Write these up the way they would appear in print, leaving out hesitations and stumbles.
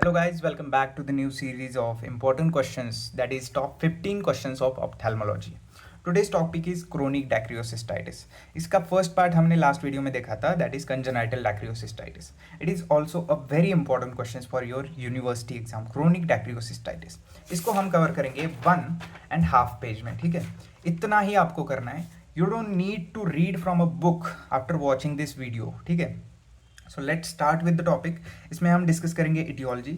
Hello guys, welcome back to the new series of important questions, that is top 15 questions of ophthalmology. Today's topic is chronic dacryocystitis. इसका first part हमने last video में देखा था, that is congenital dacryocystitis. It is also a very important question for your university exam, chronic dacryocystitis. इसको हम cover करेंगे 1.5 page में, ठीक है. इतना ही आपको करना है. You don't need to read from a book after watching this video, ठीक है. So let's start with the topic. इसमें हम डिस्कस करेंगे इटियोलॉजी.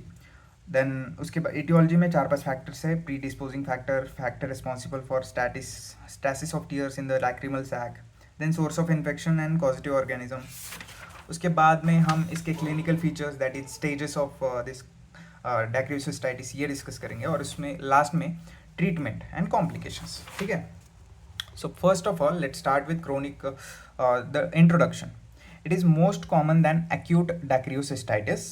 देन उसके बाद इटियोलॉजी में 4-5 फैक्टर्स है. Predisposing factor, factor responsible for stasis of tears in the lacrimal sac, then source of infection and causative organism. उसके बाद में हम इसके clinical features, that is stages of this dacryocystitis, ये डिस्कस करेंगे. और उसमें लास्ट में ट्रीटमेंट एंड कॉम्प्लिकेशंस, ठीक है. So first of all let's start with chronic, the introduction. It is most common than acute dacryocystitis.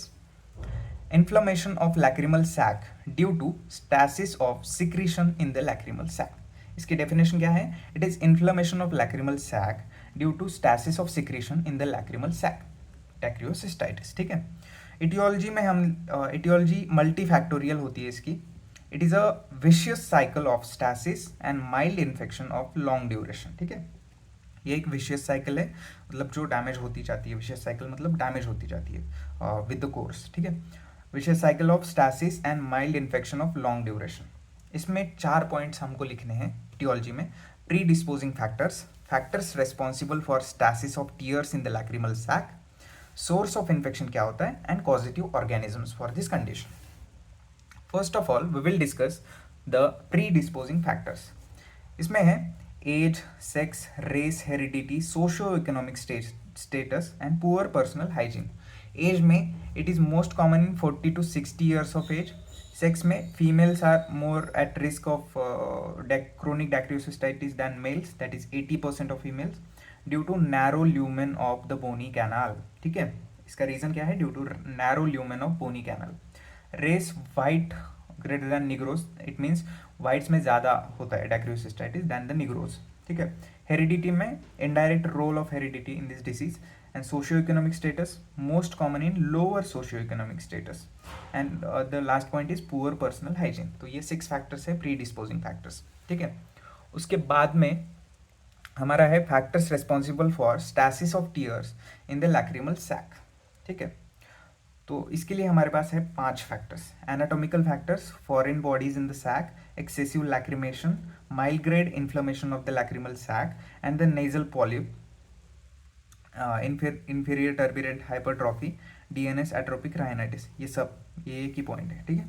Inflammation of lacrimal sac due to stasis of secretion in the lacrimal sac. इसकी definition क्या है? It is inflammation of lacrimal sac due to stasis of secretion in the lacrimal sac. Dacryocystitis, ठीक है. Etiology में हम etiology multifactorial होती है इसकी. It is a vicious cycle of stasis and mild infection of long duration, ठीक है. ये एक विशियस साइकिल है, मतलब जो डैमेज होती जाती है. विशियस साइकिल मतलब डैमेज होती जाती है विद द कोर्स, ठीक है. Vicious cycle of stasis and mild infection of long duration. इसमें 4 पॉइंट्स हमको लिखने हैं टियोलॉजी में. Predisposing factors, factors responsible for stasis of tears in the lacrimal sac, source of infection क्या होता है, and causative organisms for this condition. First of all we will discuss the predisposing factors. इसमें है age, sex, race, heredity, socio economic status and poor personal hygiene. As में it is most common in 40 to 60 years of age. Sex में females are more at risk of chronic dacryocystitis than males, that is 80% of females, due to narrow lumen of the bony canal, ठीक है. इसका reason क्या है? Due to narrow lumen of bony canal. Race white greater than negroes, it means whites में ज़्यादा होता है dacryocystitis then the Negroes, ठीक है. हेरिडिटी में indirect role of heredity in this disease. And socio economic status, most common in lower socio economic status. And the last point is poor personal hygiene. तो ये 6 factors है predisposing factors, ठीक है. उसके बाद में हमारा है factors responsible for stasis of tears in the lacrimal sac, ठीक है. तो इसके लिए हमारे पास है 5 factors. Anatomical factors, foreign bodies in the sac, excessive lacrimation, mild grade inflammation of the lacrimal sac, and the nasal polyp, inferior turbinate hypertrophy, DNS atrophic rhinitis. ये सब ये एक ही पॉइंट है, ठीक है.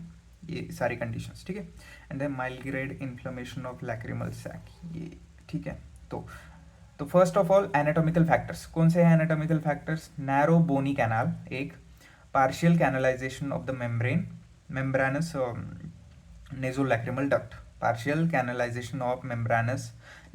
ये सारी कंडीशंस, ठीक है. And then mild grade inflammation of lacrimal sac, ये ठीक है. तो first of all anatomical factors. कौन से हैं anatomical factors? Narrow bony canal एक, partial canalisation of the membranous nasolacrimal duct, partial canalization of membranous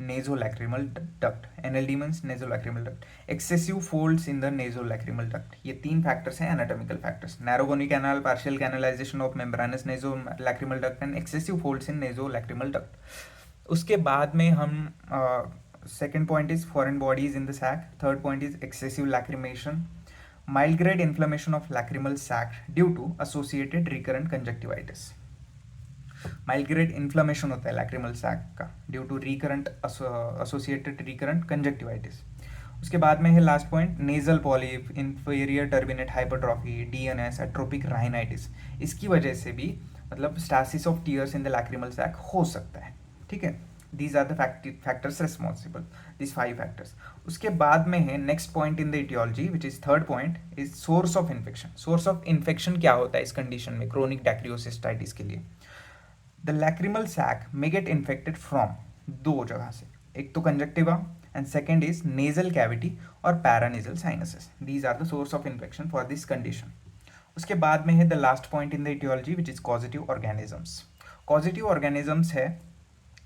nasolacrimal duct. NLD means nasolacrimal duct. Excessive folds in the nasolacrimal duct. ये 3 factors हैं anatomical factors. Narrow bony canal, partial canalisation of membranous nasolacrimal duct and excessive folds in nasolacrimal duct. उसके बाद में हम second point is foreign bodies in the sac. Third point is excessive lacrimation, mild grade inflammation of lacrimal sac due to associated recurrent conjunctivitis. Mild grade inflammation होता है lacrimal sac का due to recurrent associated recurrent conjunctivitis. उसके बाद में है last point nasal polyp, inferior turbinate hypertrophy, DNS atrophic rhinitis. इसकी वजह से भी मतलब stasis of tears in the lacrimal sac हो सकता है, ठीक है. These are the factors responsible, this 5 factors. उसके बाद में है next point in the aetiology which is third point is source of infection. Source of infection क्या होता है इस कंडीशन में, क्रोनिक डैक्रियोसिस्टाइटिस के लिए? The lacrimal sac may get infected from 2 जगह से. एक तो conjunctiva and second is nasal cavity और paranasal sinuses. These are the source of infection for this condition. उसके बाद में है the last point in the aetiology which is causative organisms. Causative organisms है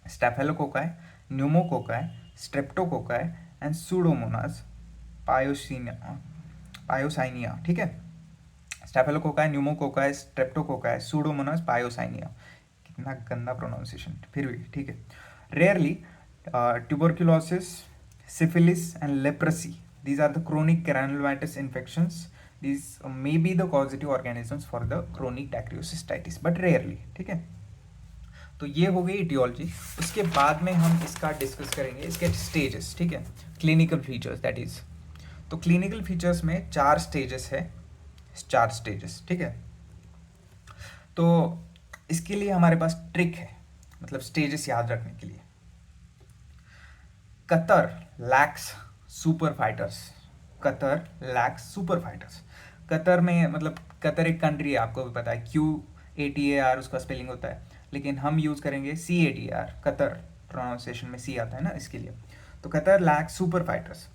staphylococci, pneumococci, streptococci and Pseudomonas pyocyanea, ठीक है. Staphylococci, pneumococci, streptococci, Pseudomonas pyocyanea. कितना गंदा pronunciation, फिर भी ठीक है. Rarely tuberculosis, syphilis and leprosy, these are the chronic granulomatous infections this may be the causative organisms for the chronic dacryocystitis but rarely, ठीक है। तो ये हो गई इटियोलॉजी। उसके बाद में हम इसका डिस्कस करेंगे इसके स्टेजेस, ठीक है, क्लिनिकल फीचर्स दैट इज। तो क्लिनिकल फीचर्स में 4 स्टेजेस है, 4 स्टेजेस, ठीक है। तो इसके लिए हमारे पास ट्रिक है, मतलब स्टेजेस याद रखने के लिए। Qatar lax super fighters, Qatar lax super fighters. Qatar में मतलब कतर एक कंट्री है, आपको भी पता है, QATAR उसका स्पेलिंग होता है, लेकिन हम यूज़ करेंगे CATR, कतर प्रोनाउंसिएशन में C आता है ना, इसके लिए। तो Qatar lax super fighters.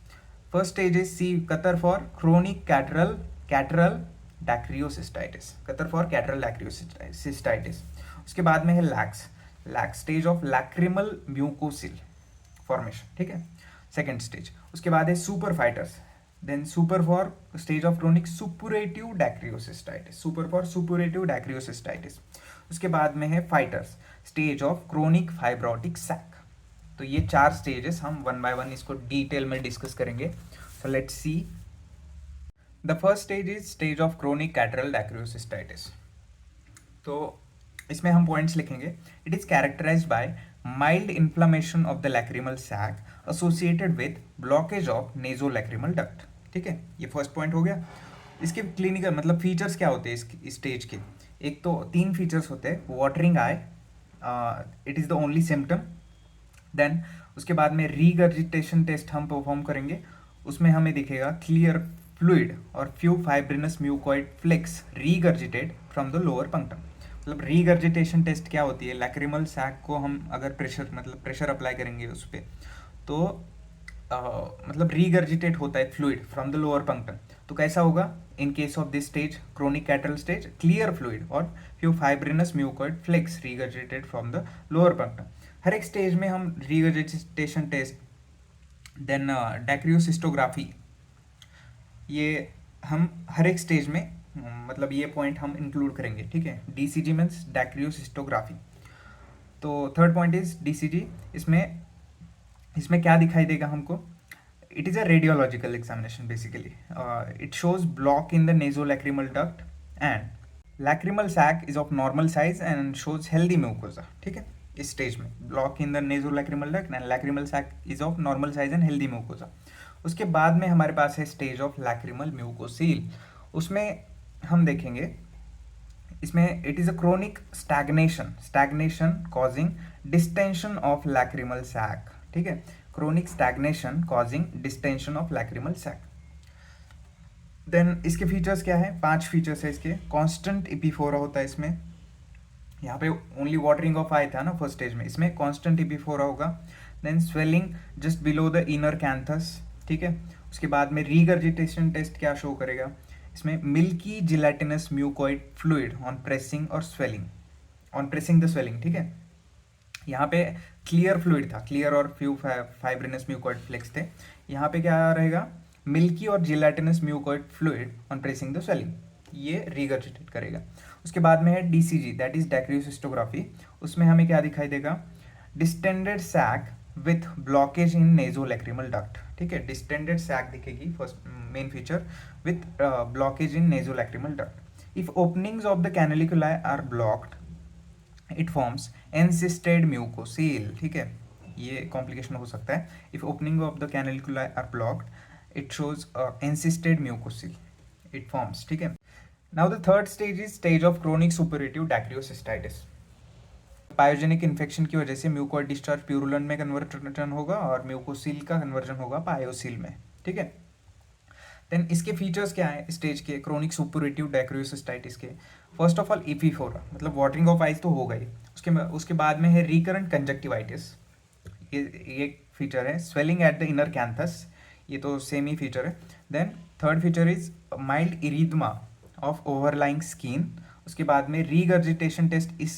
First stage is C, Qatar for chronic catarrhal dacryocystitis, Qatar for catarrhal dacryocystitis. उसके बाद में है lax, lax stage of lacrimal mucocele formation, ठीक है, सेकेंड स्टेज। उसके बाद है super fighters, then super for stage of chronic suppurative dacryocystitis, super for suppurative dacryocystitis. उसके बाद में है fighters, stage of chronic fibrotic sac. तो ये 4 स्टेजेस हम वन बाय वन इसको डिटेल में डिस्कस करेंगे। So let's see. The first stage is stage of chronic catarrhal dacryocystitis. तो इसमें हम पॉइंट्स लिखेंगे। It is characterised by mild inflammation of the lacrimal sac associated with blockage of nasolacrimal duct, ठीक है, ये first point हो गया। इसके क्लिनिकल मतलब फीचर्स क्या होते हैं इस स्टेज के? एक तो 3 फीचर्स होते हैं। Watering eye, it is the only symptom. Then उसके बाद में रीगर्जिटेशन टेस्ट हम परफॉर्म करेंगे, उसमें हमें दिखेगा क्लियर फ्लूइड और few fibrinous mucoid flakes regurgitated from the lower punctum. मतलब रीगर्जिटेशन टेस्ट क्या होती है? लैक्रिमल सैक को हम अगर प्रेशर अप्लाई करेंगे उस पर, तो मतलब रीगर्जिटेट होता है fluid from the lower punctum. तो कैसा होगा in case of this stage, chronic catarrhal stage? Clear fluid और few fibrinous mucoid flakes regurgitated from the lower punctum. हर एक स्टेज में हम रीगर्जिटेशन टेस्ट, देन डैक्रियोसिस्टोग्राफी, ये हम हर एक स्टेज में मतलब ये पॉइंट हम इंक्लूड करेंगे, ठीक है। DCG means dacryocystography. तो थर्ड पॉइंट इज DCG। इसमें क्या दिखाई देगा हमको? It is a radiological examination basically. It shows block in the nasolacrimal duct and lacrimal sac is of normal size and shows healthy mucosa, ठीक है। इस stage में block in the nasolacrimal duct and lacrimal sac is of normal size and healthy mucosa. उसके बाद में हमारे पास है स्टेज ऑफ लैक्रिमल म्यूकोसील। उसमें हम देखेंगे, इसमें it is a chronic stagnation causing distension of lacrimal sac, ठीक है, chronic stagnation causing distension of lacrimal sac. Then इसके फीचर्स क्या है? 5 फीचर्स है इसके। कांस्टेंट इपीफोरा होता है इसमें, यहाँ पे ओनली वाटरिंग ऑफ आई था ना फर्स्ट स्टेज में, इसमें कांस्टेंट इपीफोरा होगा। Then swelling just below the inner canthus, ठीक है। उसके बाद में रीगर्जिटेशन टेस्ट क्या शो करेगा? इसमें milky gelatinous mucoid fluid on pressing और swelling, on pressing the swelling, ठीक है। यहाँ पे क्लियर फ्लूइड था, क्लियर और फ्यू फाइब्रिनस म्यूकॉइड फ्लेक्स थे। यहाँ पे क्या रहेगा? मिल्की और gelatinous mucoid fluid on pressing the swelling, ये रीगर्जिटेट करेगा। उसके बाद में है DCG, दैट इज डैक्रियोसिस्टोग्राफी। उसमें हमें क्या दिखाई देगा? Distended sac with blockage in nasolacrimal duct, ठीक है, डिस्टेंडेड सैक दिखेगी first main feature, with blockage in nasolacrimal duct. If openings of the canaliculi are blocked it forms encysted mucocele, ठीक है, ये कॉम्प्लिकेशन हो सकता है। If opening of the canaliculi are blocked it shows encysted mucocele, it forms, ठीक है। Now the third stage is stage of chronic suppurative dacryocystitis. Pyogenic infection की वजह से म्यूकॉइड डिस्चार्ज प्यूरुलेंट में कन्वर्जन होगा और म्यूकोसील का कन्वर्जन होगा पायोसील में, ठीक है। देन इसके फीचर्स क्या है स्टेज के क्रोनिक सुपरेटिव डैक्रियोसिस्टाइटिस के? फर्स्ट ऑफ ऑल इपीफोरा, मतलब वाटरिंग ऑफ आइज तो हो गई। उसके बाद में है रिकरेंट कंजक्टिवाइटिस, ये फीचर है। Swelling at the inner canthus, ये तो सेम ही फीचर है। Then third feature is mild erythema of overlying skin. उसके बाद में रीगर्जिटेशन टेस्ट इस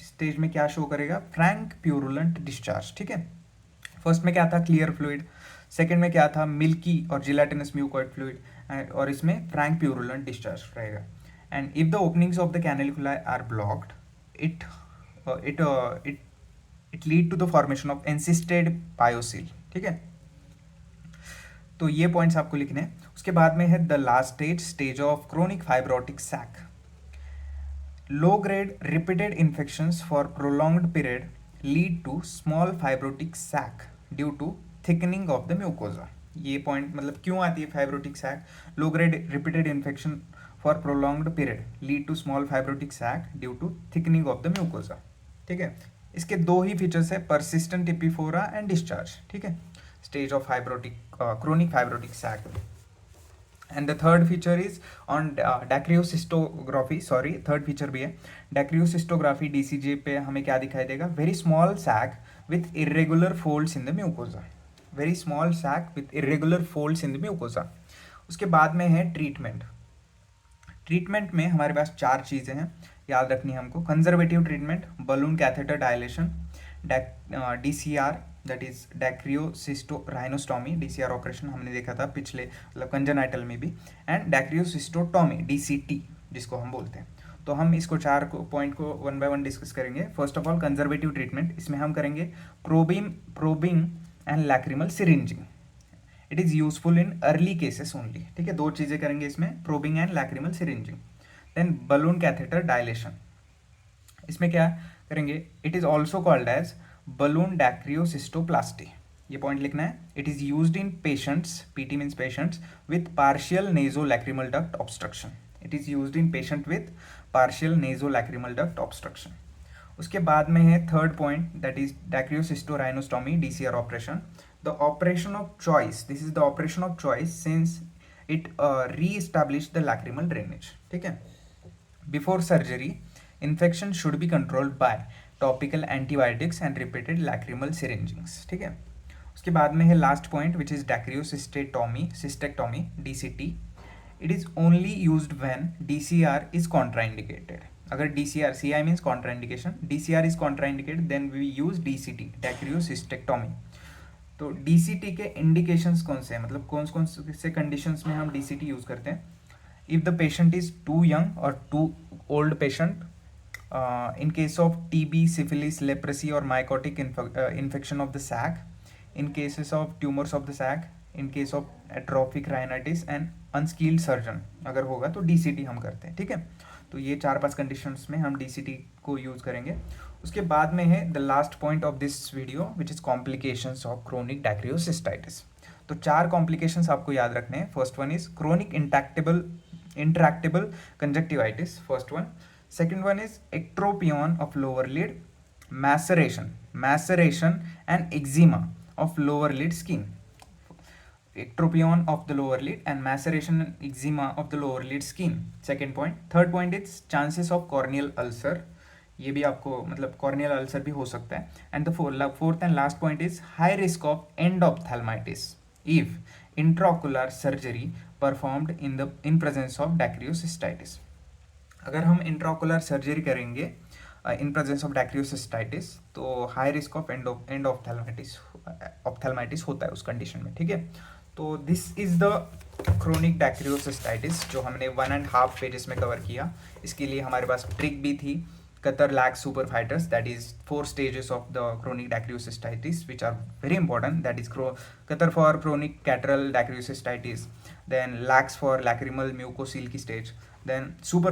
स्टेज में क्या शो करेगा? फ्रैंक प्यूरुलेंट डिस्चार्ज, ठीक है। फर्स्ट में क्या था? Clear fluid. सेकंड में क्या था? मिल्की और जिलेटिनस म्यूकॉइड फ्लूइड, और इसमें फ्रैंक प्यूरुलेंट डिस्चार्ज रहेगा। And if the openings of the canaliculi are blocked it it lead to the formation of encysted pyocele, ठीक है। तो ये पॉइंट्स आपको लिखने हैं। उसके बाद में है the last stage of chronic fibrotic sac. Low grade repeated infections for prolonged period lead to small fibrotic sac due to thickening of the mucosa. ये पॉइंट मतलब क्यों आती है fibrotic sac? Low grade repeated infection for prolonged period lead to small fibrotic sac due to thickening of the mucosa. ठीक है, इसके दो ही फीचर्स है, परसिस्टेंट एपिफोरा एंड डिस्चार्ज। ठीक है, stage of fibrotic chronic fibrotic sac. And the third feature is on dacryocystography, sorry third feature भी है डैक्रियोसिस्टोग्राफी। डीसीजे पे हमें क्या दिखाई देगा? Very small sac with irregular folds in the mucosa, very small sac with irregular folds in the mucosa. उसके बाद में है ट्रीटमेंट। ट्रीटमेंट में हमारे पास चार चीज़ें हैं, याद रखनी है हमको। Conservative treatment, balloon catheter dilation, DCR that is dacryocystorhinostomy, DCR operation हमने देखा था पिछले मतलब कंजनाइटल में भी, एंड डैक्रियोसिस्टोटॉमी DCT जिसको हम बोलते हैं। तो हम इसको चार पॉइंट को वन बाय वन डिस्कस करेंगे। First of all conservative treatment, इसमें हम करेंगे probing and lacrimal syringing. It is useful in early cases only. ठीक है, दो चीज़ें करेंगे इसमें, probing and lacrimal syringing. Then balloon catheter dilation, इसमें क्या करेंगे? It is also called as balloon dacryocystoplasty, ये पॉइंट लिखना है। It is used in patients, PT means patients with partial nasolacrimal duct obstruction. It is used in patient with partial nasolacrimal duct obstruction. उसके बाद में है third point that is dacryocystorhinostomy DCR operation. The operation of choice, this is the operation of choice since it reestablish the lacrimal drainage. ठीक है, before surgery infection should be controlled by topical antibiotics and repeated lacrimal syringings. ठीक है, उसके बाद में है last point which is dacryocystectomy DCT। It is only used when DCR is contraindicated. अगर DCR, CI means contraindication, DCR is contraindicated then we use DCT dacryocystectomy. तो DCT के indications कौन से हैं, मतलब कौन से कंडीशंस में हम DCT यूज करते हैं? If the patient is too young और too old patient, in case of TB, syphilis, leprosy or mycotic infection of the sac, in cases of tumors of the sac, in case of atrophic rhinitis and unskilled surgeon अगर होगा तो DCT हम करते हैं। ठीक है, तो ये 4-5 कंडीशंस में हम DCT को यूज़ करेंगे। उसके बाद में है the last point of this video which is complications of chronic dacryocystitis. तो 4 कॉम्प्लिकेशंस आपको याद रखने हैं। First one is chronic intractable conjunctivitis, first one. Second one is ectropion of lower lid, maceration and eczema of lower lid skin. Ectropion of the lower lid and maceration and eczema of the lower lid skin. Second point. Third point is chances of corneal ulcer. ये भी आपको मतलब corneal ulcer भी हो सकता है. And the fourth and last point is high risk of endophthalmitis if intraocular surgery performed in presence of dacryocystitis. अगर हम इंट्राओकुलर सर्जरी करेंगे इन प्रेजेंस ऑफ डैक्रियोसिस्टाइटिस तो हाई रिस्क ऑफ ऑप्थेल्माइटिस होता है उस कंडीशन में। ठीक है, तो this is the chronic dacryocystitis जो हमने 1.5 पेजेस में कवर किया। इसके लिए हमारे पास ट्रिक भी थी, Qatar lax super fighters, that is 4 stages of the chronic dacryocystitis which are very important, that is Qatar for chronic catarrhal dacryocystitis, then lax for lacrimal mucocele की stage, then super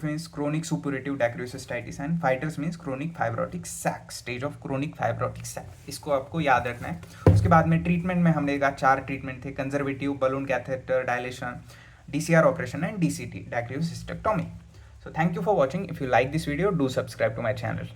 means chronic suppurative dacryocystitis and fighters means chronic fibrotic sac, stage of chronic fibrotic sac। इसको आपको याद रखना है। उसके बाद में treatment में हमने कहा 4 ट्रीटमेंट थे, conservative, balloon catheter dilation, DCR operation and DCT डैक्रियोसिस्टेक्टॉमी। So thank you for watching. If you like this video, do subscribe to my channel.